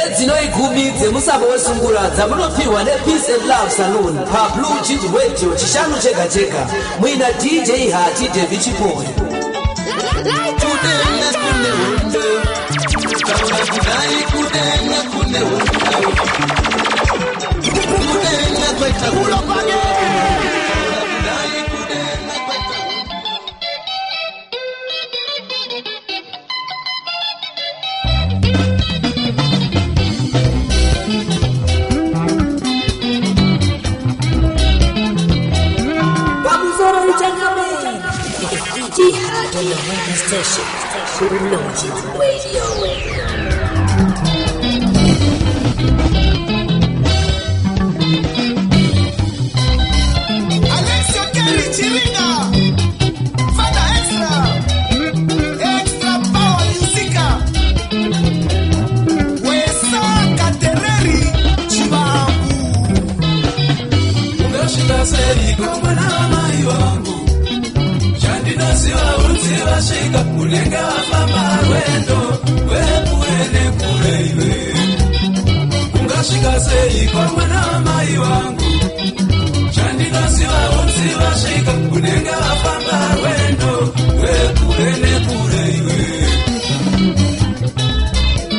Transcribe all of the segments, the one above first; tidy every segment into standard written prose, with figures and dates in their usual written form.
Edzinoigumidze musabo wesungula dzamunopfiwa nePeace and Love Saloon pa Blue Jeans Radio chishanu chega chega mwina DJ Hati David Chipoy. DJ Hot on your radio station, Blue Jeans Radio. Shika kulenga mama wendo wepurene kureiwe ungashika sei kwa mwana mai wangu chandinasiwa unziwa shika kulenga mama wendo wepurene kureiwe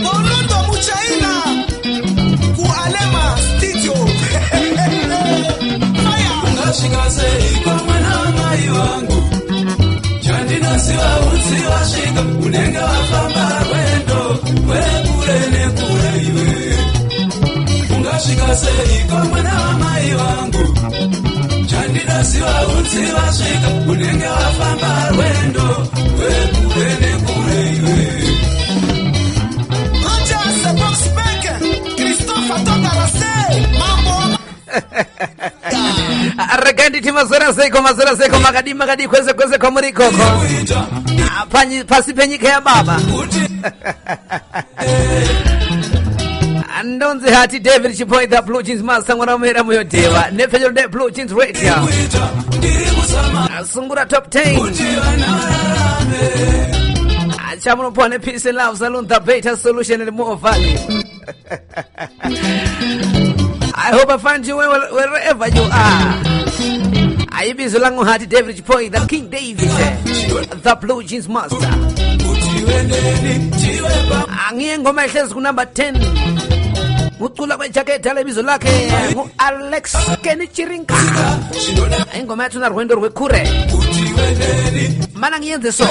Bolundo muchaina kualema studio ungashika sei kwa mwana mai wangu Siwa uziwa shika unenga wafamba wendo wekurene kureiwe ungashika sei kwa mwana wa mai wangu chandina siwa uziwa shika unenga wafamba wendo wekurene kureiwe Roger Sebox Becker Christopher Tokarase Mambo Arregendi timazera seko magadi kweze kwa murikoko pasi penyike ya baba Andonze Hati David Chipoy the Blue Jeans Master ngona mera moyo dewa nefejo de Blue Jeans Radio Sungura top 10 Achamuno pone Peace and Love Saloon the better solution and more value I hope I find you wherever you are. I be Zolango Hati David Chipoy, the King David, the Blue Jeans Master. Angiengo meshes number 10. Mutula kwa chake televizo lake Alex Kenichirinka. Engo metu na rwendo rwekure. Mana ngienze so.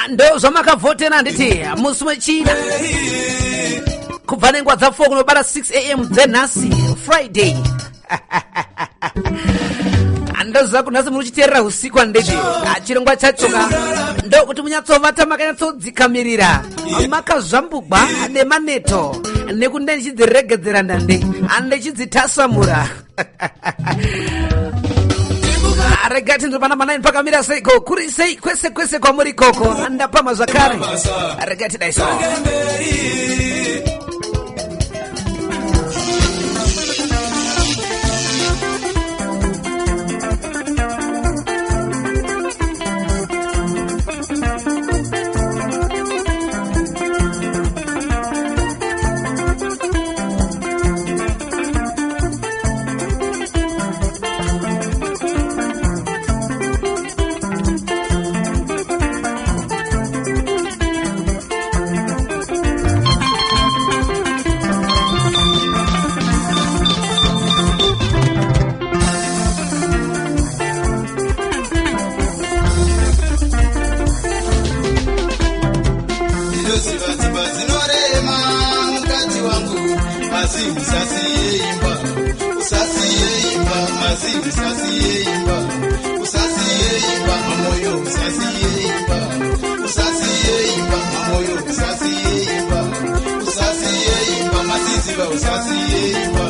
Ndo zomaka vote na nditi musumechira kuvanengwa za 4 kunobara 6 am then nasi Friday ando zaku nasi muchiterera usiku anditi chirongwa chachoka ndo kuti munyatsovata makanyatsodzikamirira makazvambugwa nemaneto nekunde ndichidziregedzera ndande andichidzitasamura Regati ndopana manai mpaka mira seiko kuri sei kwese kwa muri koko andapama zakari regati daiso usasiyimba usasiyimba moyo usasiyimba usasiyimba moyo usasiyimba usasiyimba masiziba usasiyimba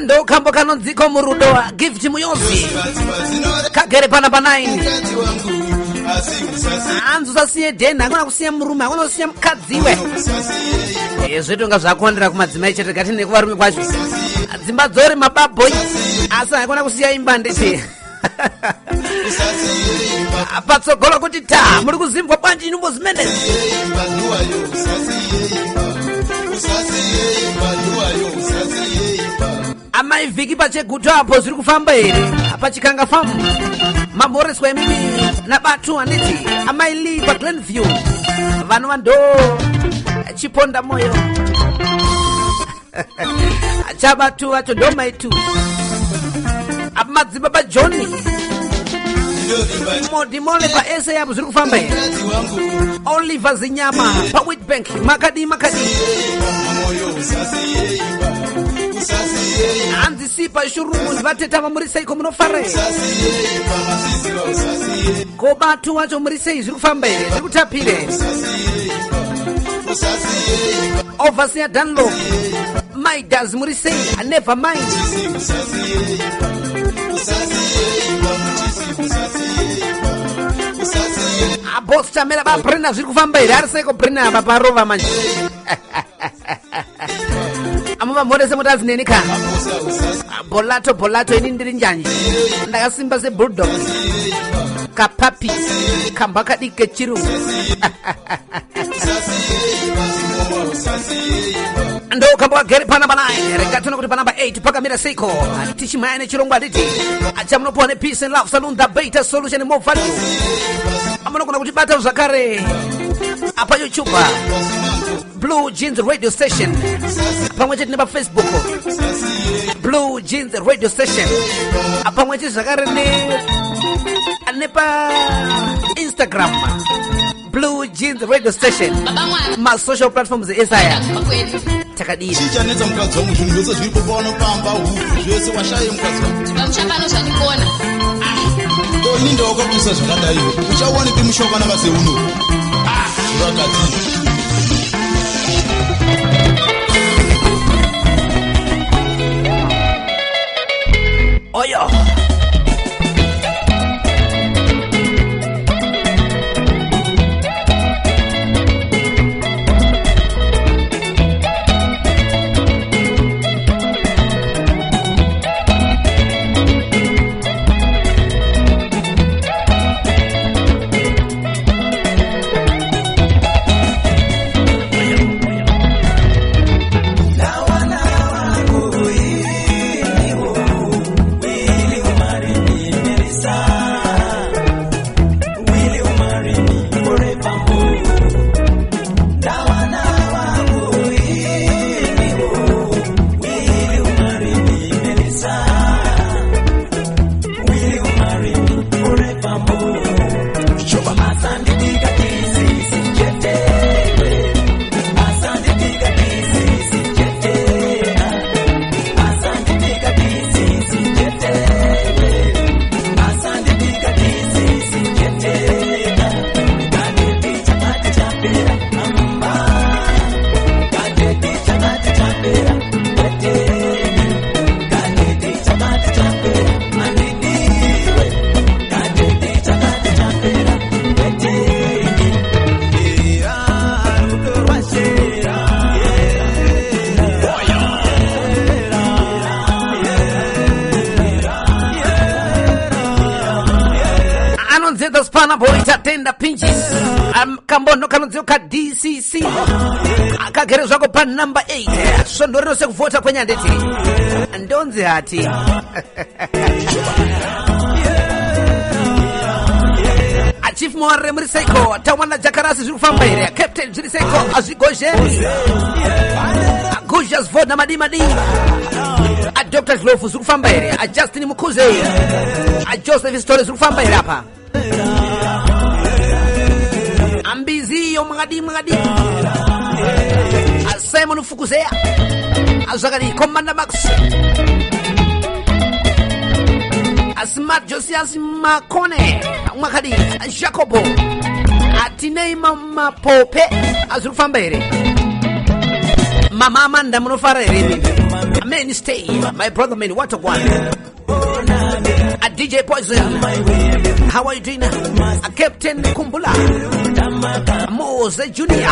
ndo kambo kanonziko murudo wa gift muyosi kagere pana pa 9 anzu sasiye dena akona kusiya murume akona kusiya mukadziwe zvetonga zvakondera kumadzimai chete gati nekuvarume kwacho dzimba dzori mababhoi asi akona kusiya imba ndete patsogolo kuti ta muri kuzimbwa bwanji inumbo zimene amai vhiki pacheguto apo zviri kufamba here pachikanga famu mamoreswa emimi nabatu anditi amai lee paglenview vanhu vando chiponda moyo chabatu vacho ndomaitu apa madzimba pajoni modimole paese yapo zviri kufamba here oliver zinyama pawitbank makadi hanzi sipa shurumu vateta vamurisei ko munofare ko batu wacho murisei zviri kufamba here zviri kutapire overseer Dunlop Midas murisei never mind abosta mera ba brena zviri kufamba here ariseko brena apa parova manje amava morese mutazinenika bolato ini ndiri njanje ndakasimba se bulldog kapapi kamba kadike chirungu ndo kamba kagere pana pa 9 rekatona kuti panamba 8 pakamira seiko tichimayane chirongwa nditi achamunopone peace and love saloon the beta solution more value amunokona kuti bata zvakare apa YouTube Blue Jeans Radio Station pamwe chete nepa Facebook Blue Jeans Radio Station pamwe chete zvakare nepa Instagram Blue Jeans Radio Station ma social platforms esaya takadini chichanetsa mukadzi wangu zvinhu zvose zviri popa vanopamba zvese washaye mukadzi wangu vamushakano zvandikuona ini ndawakabusa zvakadai uchawanike mushokana maseuno zvakadii oyo the Spana boy tatenda pinches kambono kanonzioka DCC akagerezwa ko pa number 8 sondorero sekuvota kwenye ndeti ndonzi hati Chief Moare Mriseko tawana jakarasi zilufamba ile Captain Ziriseko azigojeni Agujas voda madimadi a Dr. Zlofu zikufamba here, a Justin Mukhuze, a Joseph Stories zikufamba here apa. Ambiziyo Magadi, a Simon Fukuzea, a Zagari Commander Max, a Smart Josias Makone, a Magadi, a Jacobo, a Tinei Mama Pope, a zikufamba here. Mama Amanda Munofare, a man stay, my brother man, what a one. A DJ Poison, how are you doing? A Captain Kumbula, a Mose Junior,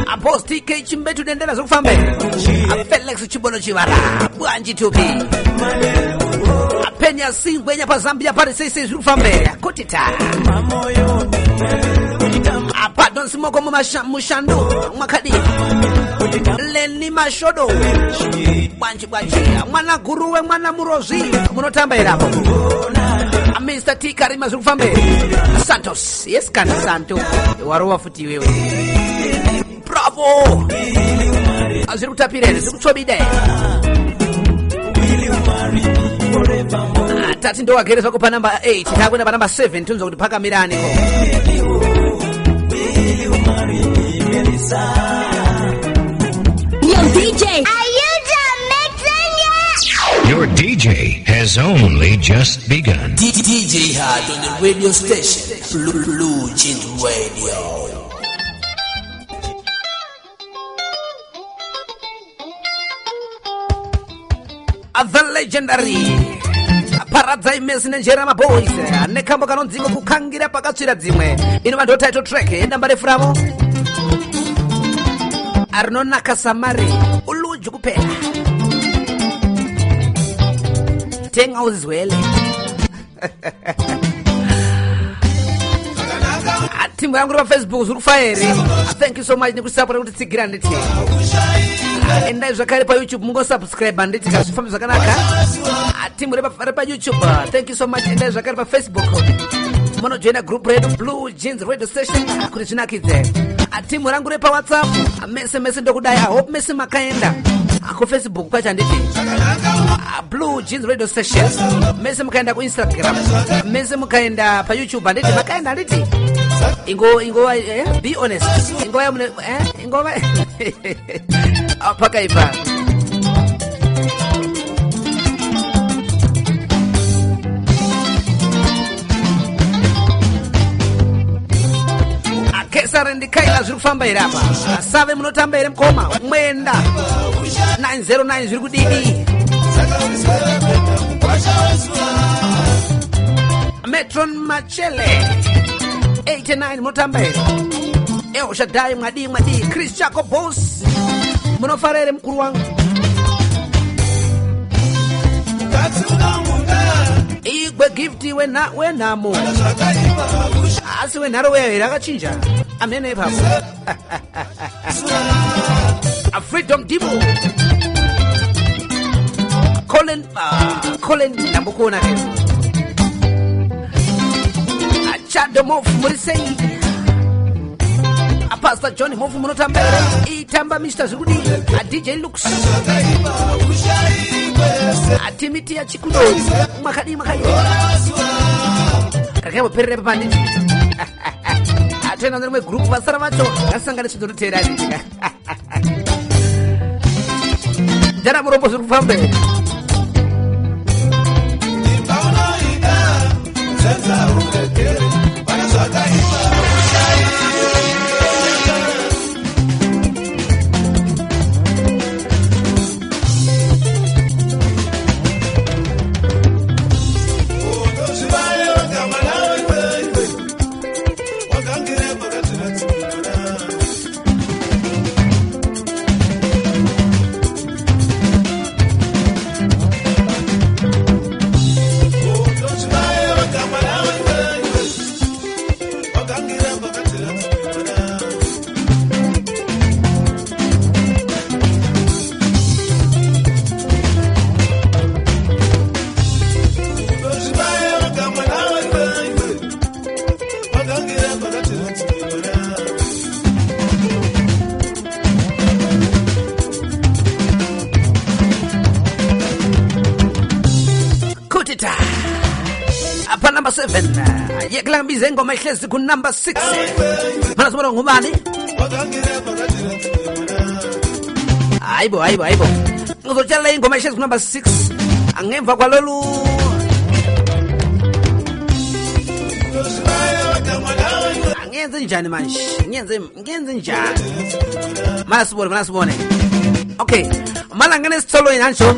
a Post TK Chimbetu Dendelas of Family, a Felix Chibono Chivara, Buanji Tupi, a Penya Sing Wenya Zambia Paris Family, a Kotita. A pardon smoko mushando makadi leni mashodo banji mwana guruwe mwana murozi munotamba irapo a Mr. T Karima zufambe Santos yes kan Santo warowa futi wewe bravo azirutapirene zikutsobide tati ndo wagerezwa kupa number 8 takwenda pa number 7 tunzo kuti phaka mirani ko. Yo, DJ, are you done mixing yet? Your DJ has only just begun. DJ Hard on the radio station, Blue Jeans Radio. The legendary Paradise Messi Jerama Boys nekamba kanonzingo kukangira pakatsira dzimwe ino vantu title track nambare framo Arnona Kasamari uluju kupela tenga uzwele timu yangu pa Facebook zurufire. Thank you so much nikusupport kuti tsigira nditi enda zvakare pa YouTube mungo subscribe nditi kasifamba zvakanaka. Timu repa YouTube thank you so much. Enda zvakare pa Facebook mono join group redu Blue Jeans Radio Station kuti zvinakidze. Timu rangu repa WhatsApp mese ndokudai. I hope mese makaenda ku Facebook kwacha nditi Blue Jeans Radio Station. Mese makaenda ku Instagram, mese makaenda pa YouTube nditi makaenda nditi Ingo be honest. Ingo apaka ipa. Akesare ndikaila zvirufamba irapa. Asave munotamba ere mkoma mwenda 909 zviri kudidi. Metron Machele 89 mutambe eo shadai mwadi Chris Jacob Boss munofarere mkuru wangu igwe gifti wenamo asi wenaro wewe rakachinja amene papo a Freedom Divo Colin ndambukuona ke Chado Mofu Murisei a Pastor Johnny Mofu Munotambere Itamba Mr. Zugudi a DJ Lux a Timothy a Chikudo Makadi Kakabo Pere Bandit a tena nwe group Vasaramacho asangana chidoro terani Jana Murombo Zurufambe 7 yekulambiza ingoma ihlezi ku number 6 mana sibona ngubani hayibo ngizotshalela ingoma ihlezi ku number 6 angemva kwalolu ngenze njani manje ngenze njani mana sibone okay mala ngene sitholo inansho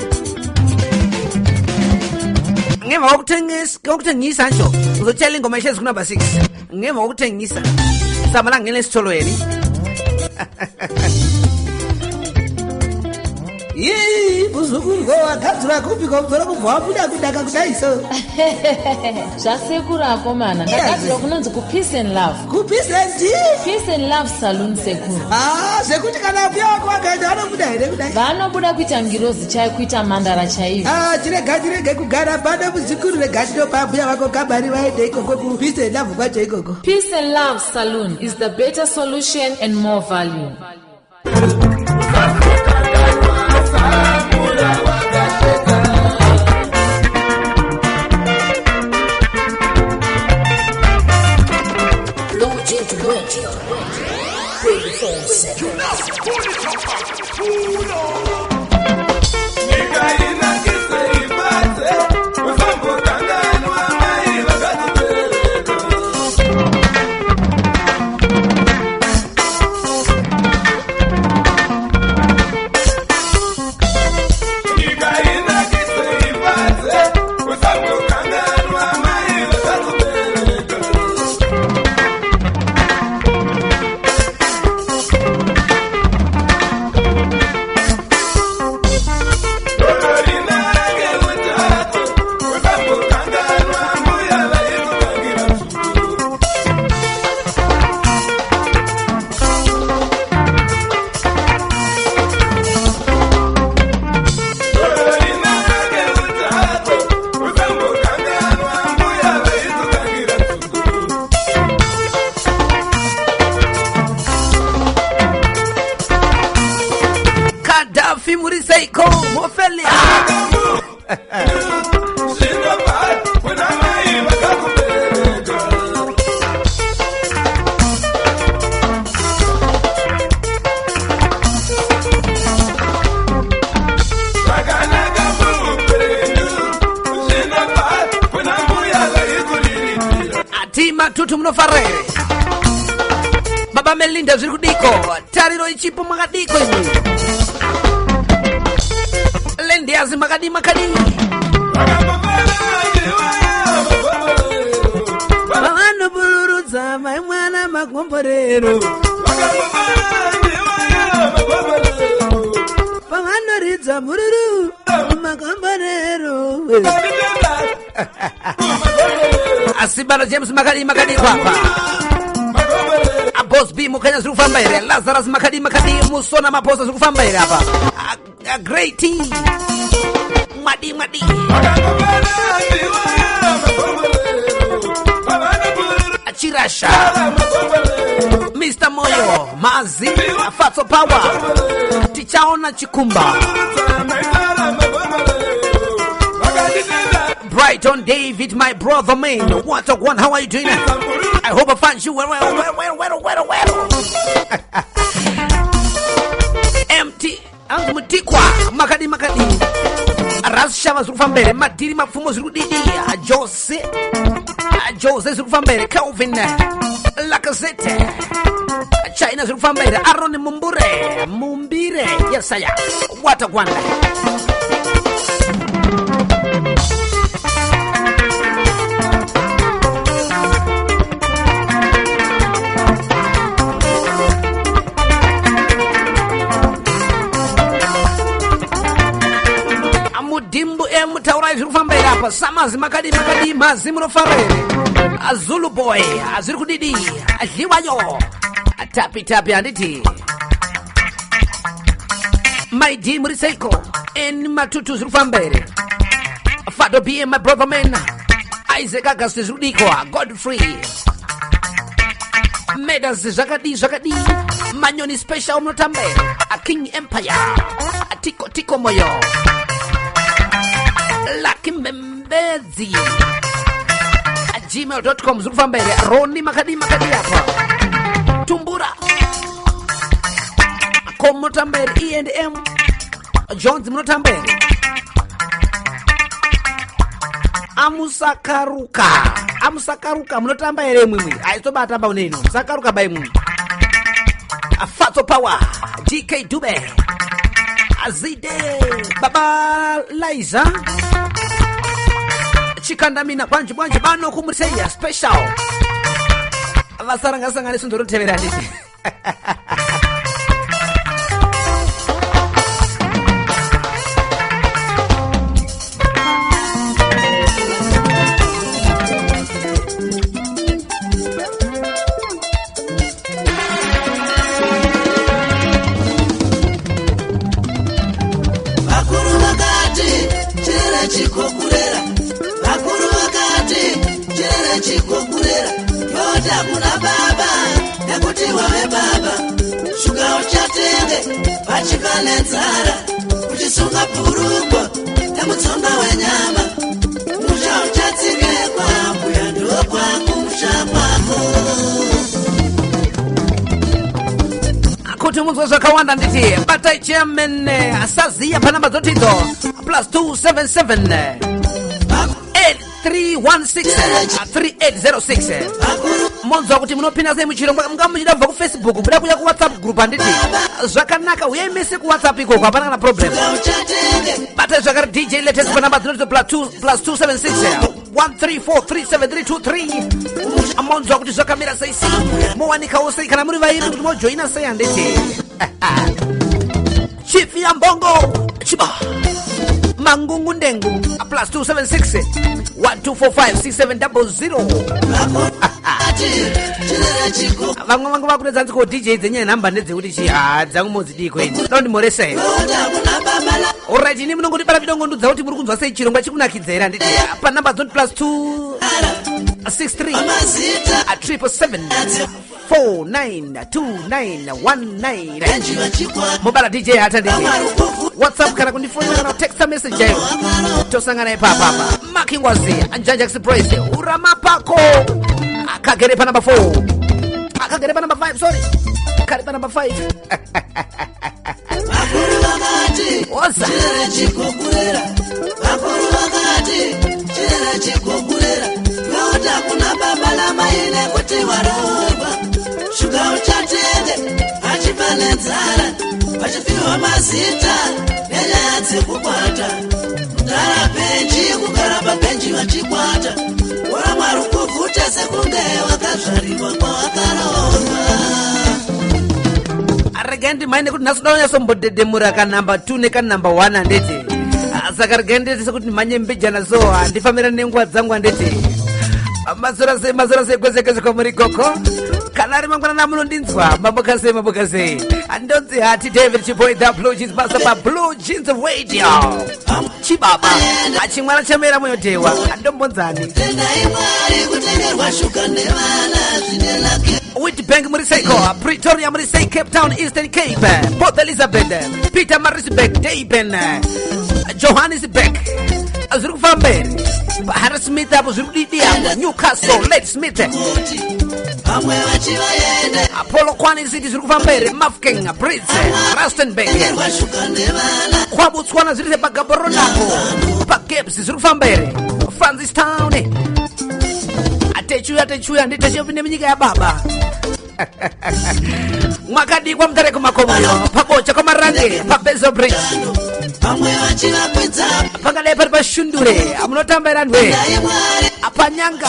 ngemva kokuthengisa nje uzotshela ingoma ihlezi ku number 6 ngemva kokuthengisa samala ngene sitholo yeni uzukuru wakadzura kupi komvera kubva wabuda kudaka kudaiso zvasekuru mana ndakadzura kunonzi kupeace and love peace and love saloon sekuru zvekuti kana mbuya wako wakaenda vanobuda here kudai vanobuda kuita ngirozi chai kuita mhandara chaivo tirege kugara pano muzukuru regatinopa mbuya vako kabari vaende ikoko kupeace and love kwacho ikoko. Peace and Love Saloon is the better solution and more value. Blue Jeans Radio. Bring the phone set. Tutu mnofarere Baba Melinda ziri kudiko Tariro ichipo makadiko ini Lendi azi makadi Mano buluru zama Mwana makomborero Mano ridza mururu Makomborero Asibalo James makadi kwapa Boss B mukanya ziri kufamba here Lazarus makadi musona maposa ziri kufamba here apa a great team Madi Achirasha Mr. Moyo Mazi Fatso Power Tichaona Chikumba Brighton David, my brother man. What's up, one? How are you doing? I hope I find you well. Empty. Mutikwa. Makadi. Ras Shava Zufambere. Madiri Mafumo Zudidi. Jose Zufambere. Calvin. Lacazette. China Zufambere. Aaron Mumbire. Yes, I am. What a wonder. Dimbu mutaurai ziri kufamba iri apa Samazi makadi mazimuno farere Azulu boy aziri kudidi Adliwayo Tapi anditi My D Muriseko En matutu ziri kufamba iri Fado B my brother man Isaac Augustus Rudiko Godfrey Medas Zakadi Manyoni special munotambe A King Empire A Tiko Moyo Lucky Mbezi gmail.com zurufamba mbere Roni makadi apa Tumbura Komotambere E&M Jones Mnotambere Amusakaruka munotamba ere mwimwi aitobatamba uneno sakaruka bai mwimwi Fato Power DK Dube Azide Baba Liza Chikandamina bwanji bano kumuriseya special Vasaranga sundoro tevera nditi chikokurera yoda kuna baba nekuti wawe baba shuga uchatenge pachikanenzara kuchisunga purukwa nemutsonga wenyama musha uchatsikekwa mbuya ndokwangu musha kwako kuti munzwa zvakawanda nditi batai chairman asaziya panamba dzotidzo +277 316-3806 monzwa kuti munopinda sei muchirongwa mungamuchida kubva kufacebook muda kuya kuwhatsapp group handiti zvakanaka uyemese kuwhatsapp ikoko hapana kana problem batai zvakare DJ latest panamba dzinoti +276 1343733 monzwa kuti zvakamira sei mowanikawo sei kana muri vairi kuti mojoina sei handiti chief ya mbongo chiba mangungu ndengu +276 12456700 vamwe vangu vakuredza ko DJ dzenye namba ndedzekuti chi dzangu modzidi kweni ndo ndimoresa here alright ini munongoti para vidongo ndudza kuti muri kunzwa sei chirongwa chikunakidzera nditi pa namba dzoti +263 777492919 mobile DJ hata ndiki WhatsApp kana kundifonera kana text message jayo tosangana ipapa makingwazi anjanja express uramapako akagere pa number 4 akagere pa number 5 sorry kare pa number 5 oza chikokurera yoda kuna baba la maine kuti waroba shuga uchatenge achipanenzara achifiwa mazita enyatsi kukwata kugara benji kugara pabenji vachikwata wora mwari kuvhuta sekunge wakazvarirwa kwawakarohwa aregendi maine kuti nhasodanyatsombodedemura kanamba 2 nekanamba 1 handiti saka regendeti sekuti manyembejana so handifamira nenguva dzangu handiti mazora sei kwese kwamuri koko kana ari mangwana munondinzwa maboka sei andonzi hati David Chiboy the Blue Jeans basa pa Blue Jeans Radio chibaba achimwana chamera moyotewa andombonzani Witbank Muriseko Pretoria Murisei Cape Town Eastern Cape Port Elizabeth Peter Marisbeck Deben Johannesburg Azurufambere Harris Smith apo Zurudidi Newcastle Lady Smith Apollo Kwani City Zurufambere Mafking Bridge Rustenburg Kwa Botswana zirite Bagaboronako Pakebs Zurufambere Francis Town Atechuya nditachopinde minyika ya baba mwakadi kwa mtareko makomoyo pabocha kwa marange pabezo bridge pangale pari pashundure amunotambira ndwe apanyanga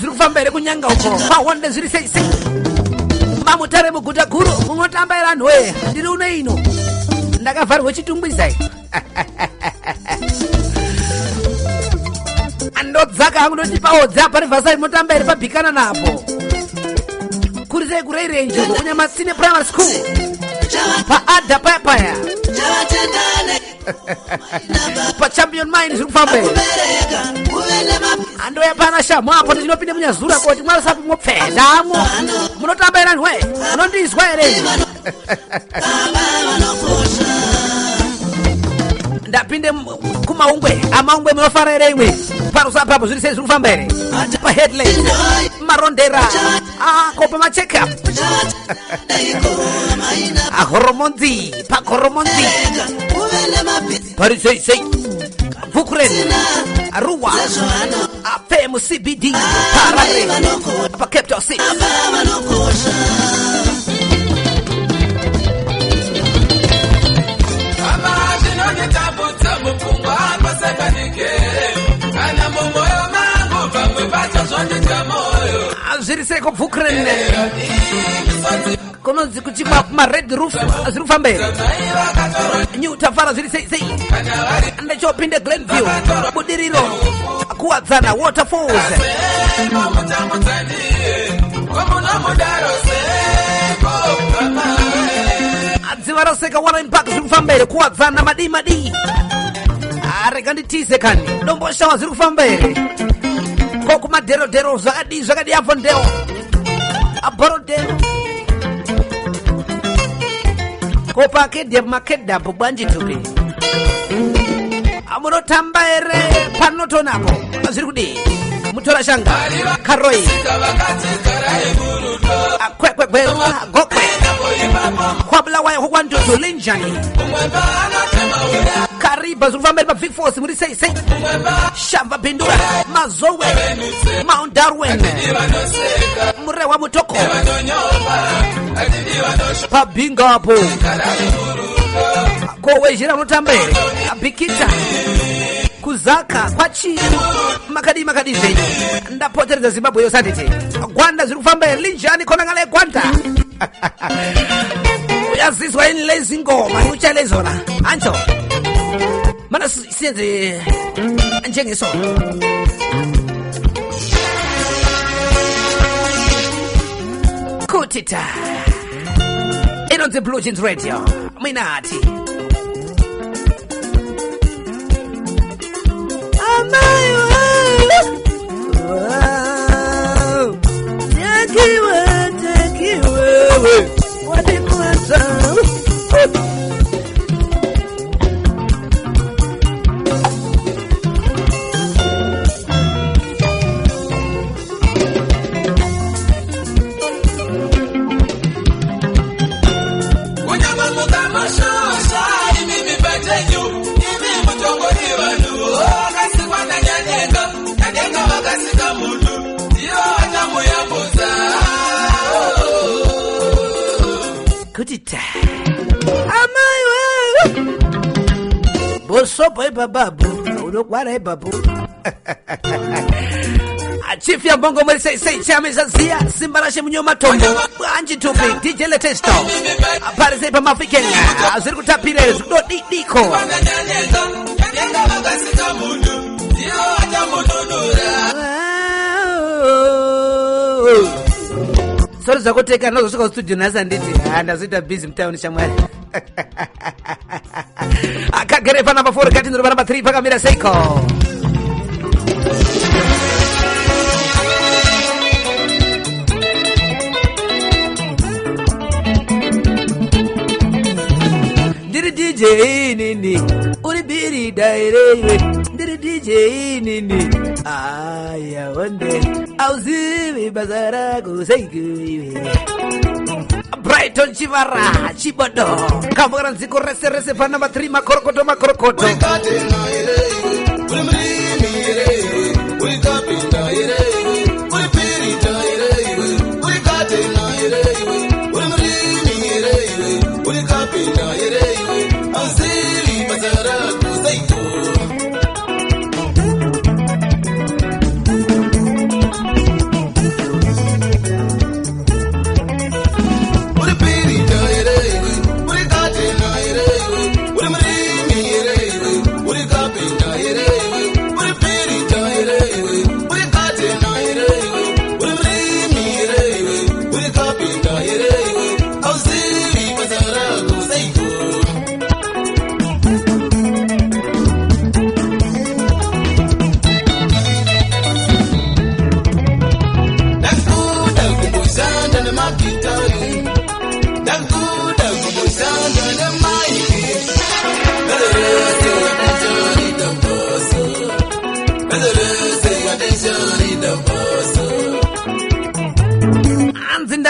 zirufambere kunyanga uko pawonde ziri seisi mamutare muguta guru munotambira ndwe ndiri une ino ndakavharwe chitumbwizai andodzaka angunoti paodza pari vasai motambere pabhikana napo kurisei kurei range kunyamasine primary school paada payapaya pachampion mine zvirikufambei andoya pana shamwapo ndinopinde munyazura koti mwarisapi mopfendamo munotambaira nhwe munondizwa here ndapinde kumaungwe amaungwe munofarere imwe parusa papo zviri sei zviri kufamba here paheadlay marondera kopa macheckup ahoromonzi pakoromonzi pari sei Vukren Arua Femu CBD Parare Pa Cape Town 6 Zviri seko Vukren Kononzi kuchima ma red roof Zviri fambere New Tafara zviri sei Ndechopinde Glenview Budiriro Kuwadzana Waterfalls Adzivaroseka Warren Park zviri kufambere Kuwadzana madi Arega nditize kani Domboshawa zviri kufambere Kokumadero zvakadi Avondale Aborodero Kopa kedi makeda bwanji tupi Amunotamba ere panoto napo Zviri kudi Mutora shanga Karoi Kwekwe Gokwe Kwabla wae huwandutu Linjani Kariba Zurufambere pa Force muri sei Shamba Bindura Mazowe Mount Darwin Murewa Mutoko Pabinga hapo Kowe jira mutambere Bikita Kuzaka Kwachi Makadi zenyu Ndapotereza Zimbabwe yosanditi Gwanda zirufambere Linjani konangale Gwanda Uyazizwa ini lezi ngoma Uchale zona Ancho Mana siyenze Njengeso Kutita on the Blue Jeans Radio Minati Kutita Amai Bosopo babu Unokwara babu Chief ya bongo mweli sei chame zazia Simbarashe mnyoma tombo Anji tupi DJ Letesto Parise pa mafikenya Ziriku tapire Zudo diko Sorry za kuteka nazo soka studio nasa nditi ndazita busy mtaoni shamwari Akagerefa number 4 kati ndio number 3 paka mira seiko Ndiri DJ nini uri biri daire ndiri DJ nini aya wande auzivi bazara kuseiki Brighton Chivara Chibodo Kamara nziko rese pa number 3 makorokoto What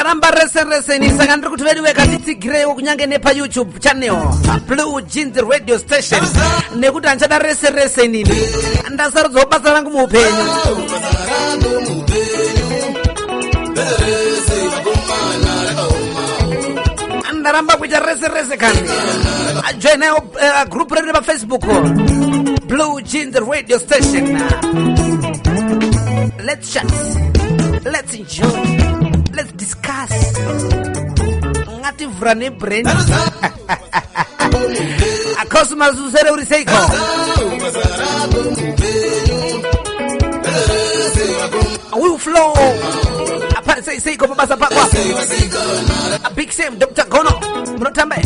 ndaramba rese saka ndiri kuti vedu vekatitsigirewo kunyange nepa YouTube channel Blue Jeans Radio Station nekuti anchada rese nini ndasarudzawo basa rangu muupenyu ndaramba kuita rese kani ajoinayo group redu pa Facebook Blue Jeans Radio Station. Let's chat, let's enjoy, let's discuss. Ngati vrane brain. Akosma zuzere uriseiko. We flow. Apart say seiko babasa pakwa. A big Sam Dr. Gono. Munotambe.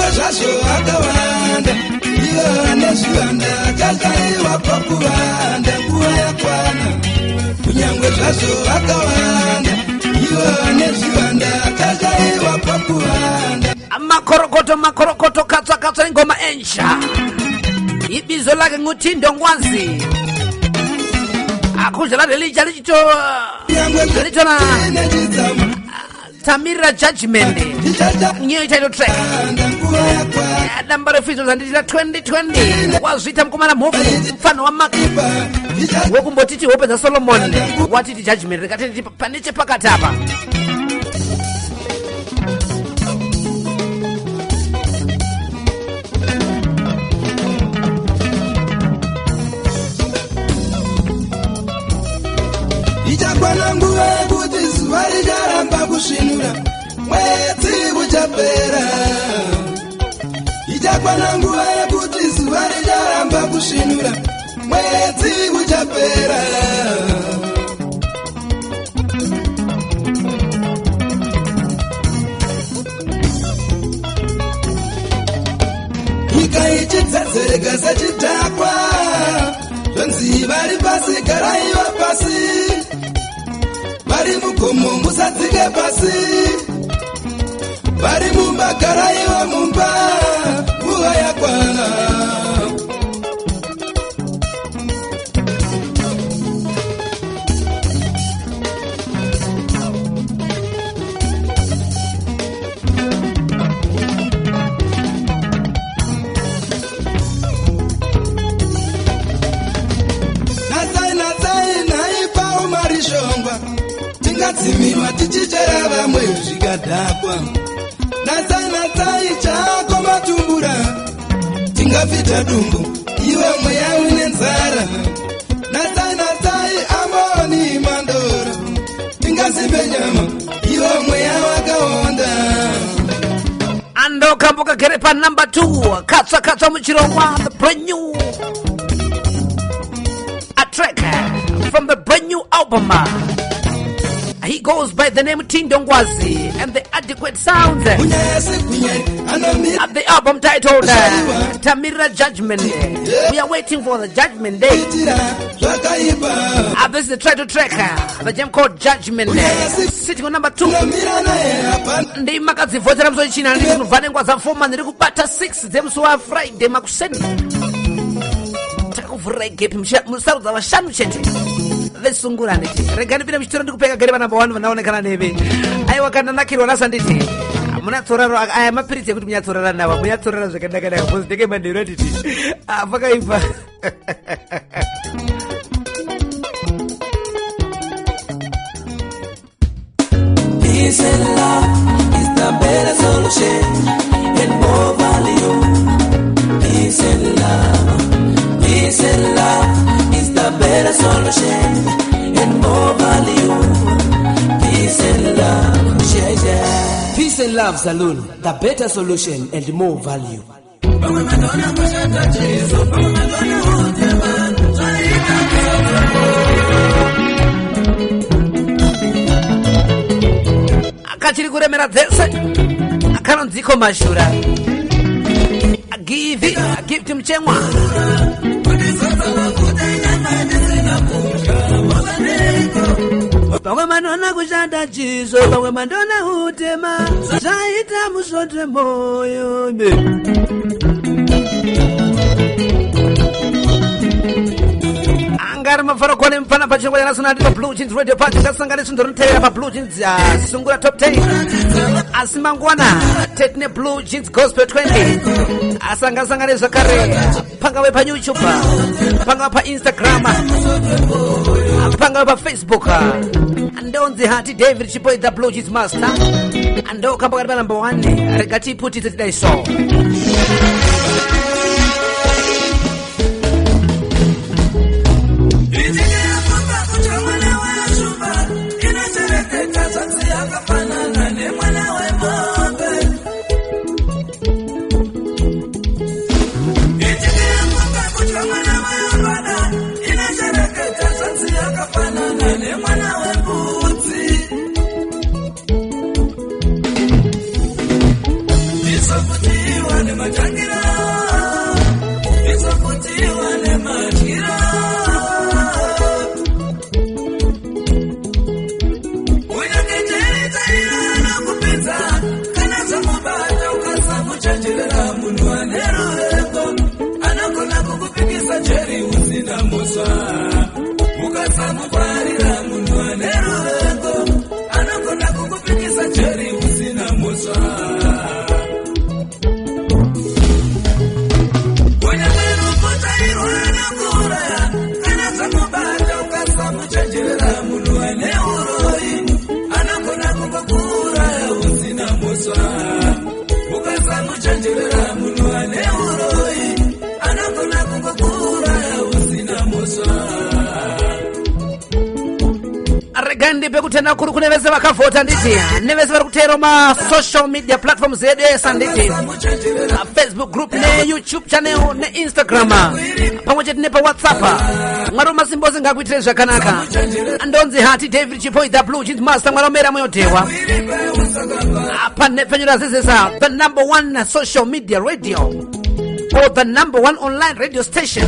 Zasho akawanda iyo aneshwanda kakaiwa pakuwanda nguwa yakwana kunyangwe zasho akawanda iyo aneshwanda kakaiwa pakuwanda makorokoto katsa ingoma ensha ibizo lake ngutindo ngwazi akuzhala lelija lichito lichona Tamira Judgment new title track number of features and 2020 wazita mkumana mhofu mfano wa maki wekumbotiti hope za Solomon watiti Judgment rekatiti paniche pakati hapa ijakwana nguwe kuti zuwa lijaramba kushinura mwezi uchapera ijakwana nguwe kuti zuwa lijaramba kushinura mwezi uchapera ikaichidzadzereka sachidhakwa zvanzi vari pasi garaiwa pasi vari mugomo musadzike pasi vari mumba garaiwa mumba nguva yakwana tingadzimirwa tichichera vamwe zvikadhakwa natsai chako matumbura tingapfita dumbu iwe mweya une nzara natsai amoni mandoro tingazimbe nyama iwe mweya wakaonda ando kambuka gere pa number 2 katsa muchirongwa the brand new a track from the brand new album. He goes by the name Tindongwazi and the adequate sounds of the album titled Tamira Judgment. We are waiting for the Judgment Day. This is the title track, the gem called Judgment. Sitting on number 2. They make us the voice of the China and Vanning was a 4 man. They could batter 6 them so are Friday. Makuseni. Take over reggae him shut Musal of a Shancheti. Vesunguraniti regani vile mshitoro ndikupeka gari number 1 vanaonekana neve aiwa kana nakirwa nasanditi munatsoraro aya mapiriti ekuti munyatsorara nava munyatsorara zvakanaka because ndeke mandiro nditi pakaipa Peace and love is the better solution and more value. Peace and love is the better solution and more value. Peace and love, yeah. Peace and Love Saloon, the better solution and more value. akachiri kuremera dzese akanonziko mashura give to mchemwa pamwe manona kushanda chizo pamwe mandona utema zvaita musvote moyo angari mafaro kwane mpana pachingwa yana suna ndipo Blue Jeans Radio Party kasangane sundorotera pa Blue Jeans sungura top 10 asimangwana tekne Blue Jeans Gospel 20 asangane zakare panga we pa YouTube panga pa Instagram panga pa Facebook andonzi hati David Chipoy the Blue Jeans Master ando kamba kariba number 1 regati puti today so Gandi bekutena kuri kunevese vakavhota nditi nevese vari kutero ma social media platforms edu esa nditi Facebook group ne YouTube channel ne Instagram pamwe chete ne pa WhatsApp mwaro masimbozi ngakuitire zvakanaka andonzi hati David Chipoy the Blue Jeans Master mwaro mera moyotewa apa nepfenyura zezesa the number 1 social media radio or the number 1 online radio station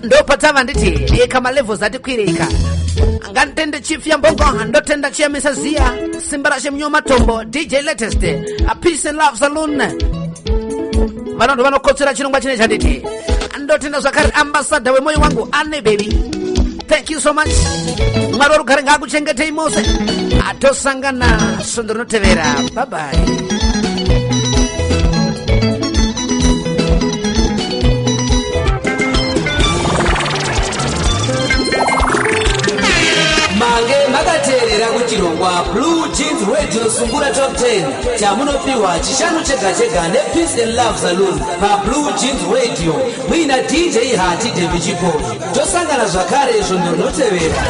ndo patava nditi kama levels atikwirika ngantende chief ya mbongo ndotenda chia misazia simbarashe mnyoma tombo DJ latest a peace and love saloon vanondu vanokotsera chirongwa chine chanditi ndotenda zvakare ambassador wemoyo wangu ane baby thank you so much mwari rugare ngakuchengetei mose atosangana sondo rinotevera bye bye. mange makateerera kuchirongwa Blue Jeans Radio sungura top 10 chamunopiwa chishanu chega chega ne Peace and Love Saloon pa Blue Jeans Radio mwina DJ hati David Chipoy tosangana zvakare izvo ndinotevera.